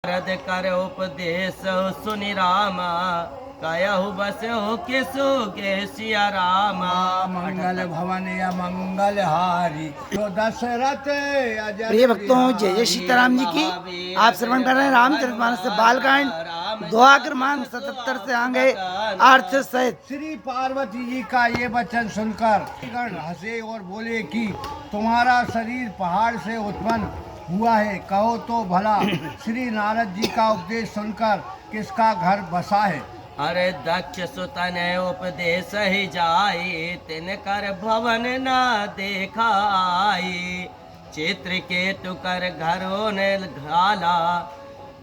नारद कर उपदेश सुनि रामा, कहु बस हो किसु के सिया रामा। मंगल भवन या मंगल हारी जो दशरथ अजय। प्रिय भक्तों, जय जय सीताराम जी की। आप श्रवण कर रहे हैं रामचरितमानस से बालकांड दोहा क्रमांक 77 से आगे अर्थ सहित। श्री पार्वती जी का ये वचन सुनकर गण हंसे और बोले कि तुम्हारा शरीर पहाड़ से उत्पन्न हुआ है, कहो तो भला श्री नारद जी का उपदेश सुनकर किसका घर बसा है। अरे दक्ष सुतन उपदेश ही जाई, तिन कर भवन न देखाई। चित्र केतु कर घरों ने घाला,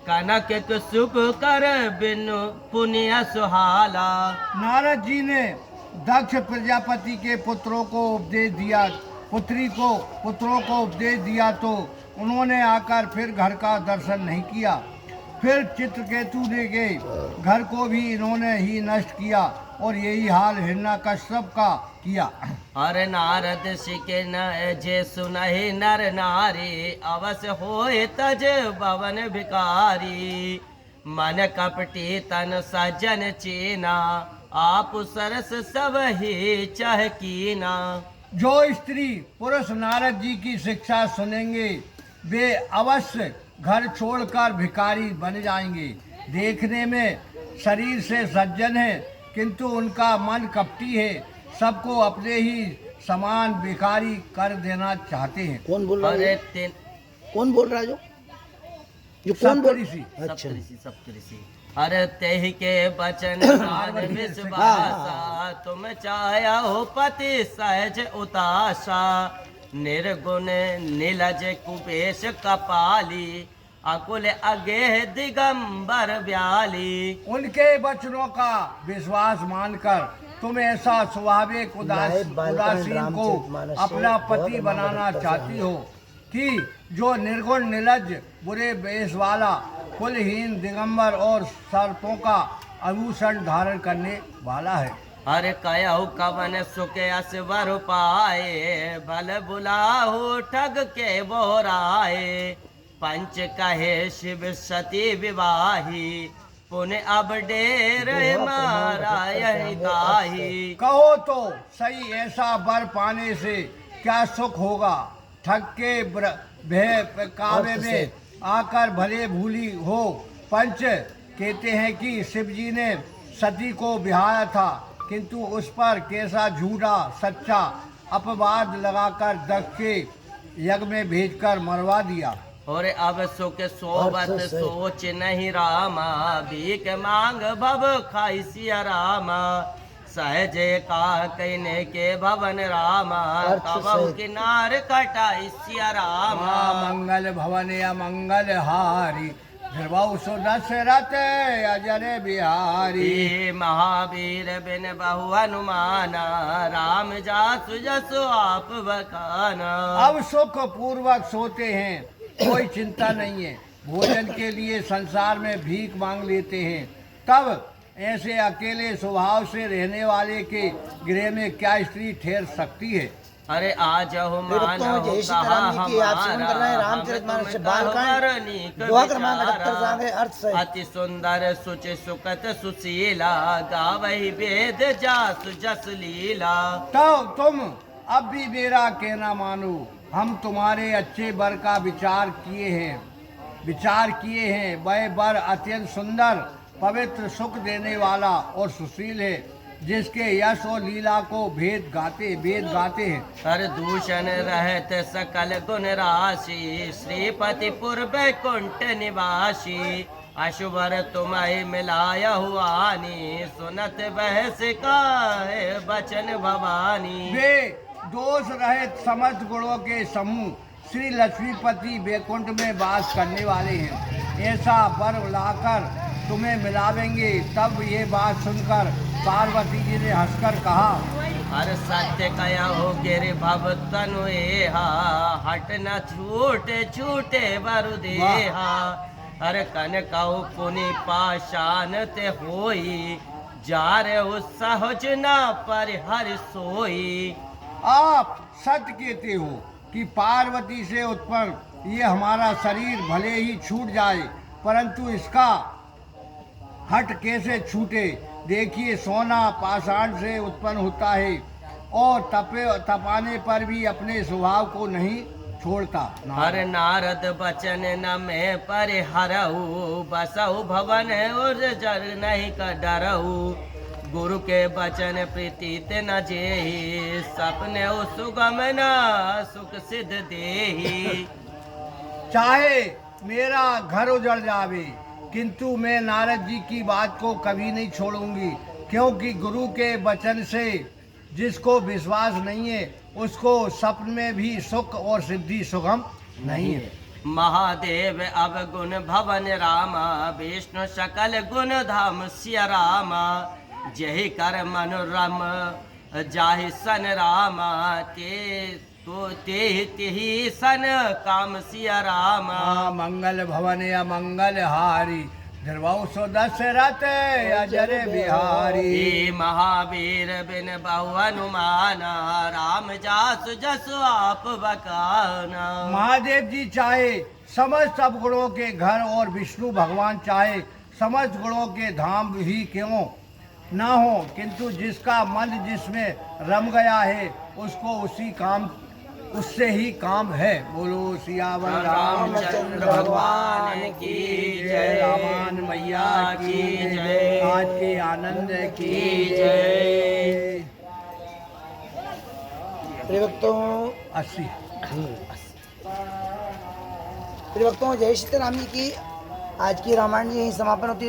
कनक सुख कर बिनु पुण्य सुहाला। नारद जी ने दक्ष प्रजापति के पुत्रों को उपदेश दिया तो उन्होंने आकर फिर घर का दर्शन नहीं किया। फिर चित्रकेतु ने के घर को भी इन्होंने ही नष्ट किया और यही हाल हिरण्यकश्यप का किया। अरे नारद सिके न जे सुनहि नर नारी, अवश्य होए तज भवन भिकारी। मन कपटी तन सज्जन चीना, आप सरस सब ही चहकीना। जो स्त्री पुरुष नारद जी की शिक्षा सुनेंगे वे अवश्य घर छोड़कर भिखारी बन जाएंगे। देखने में शरीर से सज्जन है किंतु उनका मन कपटी है, सबको अपने ही समान भिखारी कर देना चाहते हैं। कौन बोल रहा अरे है? कौन बोल रहा है? जो कौन बोल ऋषि। अच्छा। सप्तऋषि। अरे तेहि के बचन विश्वासा, तुम चाया हो पति सहज उतासा। निर्गुण नीलज कुपेश कपाली, अकुल अगेह दिगंबर व्याली। उनके वचनों का विश्वास मानकर तुम ऐसा स्वाभाविक उदासीन को अपना पति बनाना चाहती हो कि जो निर्गुण निलज बुरे वेश वाला कुलहीन दिगंबर और सर्पों का आभूषण धारण करने वाला है। अरे कहु कवन सुके असवर पाए, भल बुलाहु ठग के बोराए। पंच कहे शिव सती विवाही, पुण्य अब डेर मारा यही ताही। कहो तो सही ऐसा वर पाने से क्या सुख होगा। ठग के कावे में आकर भले भूली हो। पंच कहते हैं कि शिव जी ने सती को बिहाया था किंतु उस पर कैसा झूठा सच्चा अपवाद लगाकर दक्ष के यज्ञ में भेजकर मरवा दिया। और अब सुख सोबत सोच नहीं रामा, भीख मांग भव खाई सिया रामा। सहज का कहने के भवन रामा, कबहु किनार कटाई सिया रामा। मंगल भवन या मंगल हारी, ध्रुव सुदशरथ अजर बिहारी। महावीर बिन बहु हनुमाना, राम जासु जसु आप बखाना। अब सुख पूर्वक सोते हैं, कोई चिंता नहीं है। भोजन के लिए संसार में भीख मांग लेते हैं। तब ऐसे अकेले स्वभाव से रहने वाले के गृह में क्या स्त्री ठहर सकती है। अरे आज हो मानो जय सीताराम जी की। आप श्रवण कर रहे हैं रामचरितमानस से बालकांड दोहा क्रमांक 78 से आगे अर्थ सहित। अति सुंदर सुचि सुकत सुशीला, गावहि वेद जासु जस लीला। तो तुम अब भी मेरा कहना मानो। हम तुम्हारे अच्छे वर का विचार किए हैं। वह वर अत्यंत सुंदर पवित्र सुख देने वाला और सुशील है, जिसके यश और लीला को वेद गाते हैं। हर दूषण रहत सकल गुण राशि, श्रीपति पूर्व कुंठ निवासी। अशुभर तुम्हें मिलाया हुआनी, सुनत बहस का है बचन भवानी। वे दोष रहित समस्त गुणों के समूह श्री लक्ष्मीपति वैकुंठ में वास करने वाले हैं। ऐसा वर लाकर तुम्हें मिलावेंगे। तब ये बात सुनकर पार्वती जी ने हंसकर कहा, हर सत्य कया हो गिर भव तनु एहा, हट न छूटे छूटे वरु देहा। हर कन कहु पुनि पाषाण ते होई, जार सहज न पर हर सोई। आप सत्य कहते हो कि पार्वती से उत्पन्न ये हमारा शरीर भले ही छूट जाए परंतु इसका हट कैसे छूटे। देखिए सोना पाषाण से उत्पन्न होता है और तपाने पर भी अपने स्वभाव को नहीं छोड़ता। हर नारद बचन न मैं पर हरऊ बसऊ भवन और जर नहीं का डरऊ गुरु के बचन प्रीतित न जेहि सपने सुगम न सुख सिद्ध देहि। चाहे मेरा घर उजड़ जावे किंतु मैं नारद जी की बात को कभी नहीं छोड़ूंगी, क्योंकि गुरु के वचन से जिसको विश्वास नहीं है उसको सपन में भी सुख और सिद्धि सुगम नहीं है। महादेव अवगुण भवन रामा विष्णु सकल गुण धाम सिया रामा जहि कर मनोरम जाहि सन रामा तेहि सन काम सिया रामा। मंगल भवन या मंगल हारी निर्भव सो दशरथ अजर बिहारी। हे महावीर बिन बहु हनुमाना राम जासु जसु आप बकाना। महादेव जी चाहे समस्त अवगुणों के घर और विष्णु भगवान चाहे समस्त गुणों के धाम ही क्यों ना हो, किंतु जिसका मन जिसमें रम गया है उससे ही काम है। बोलो सियावर रामचंद्र भगवान की जय, रामान मैया की जय, आज के आनंद की जय। प्रियभक्तों 80 प्रियभक्तों जय श्री राम जी की। आज की रामायण जी यहीं समापन होती है।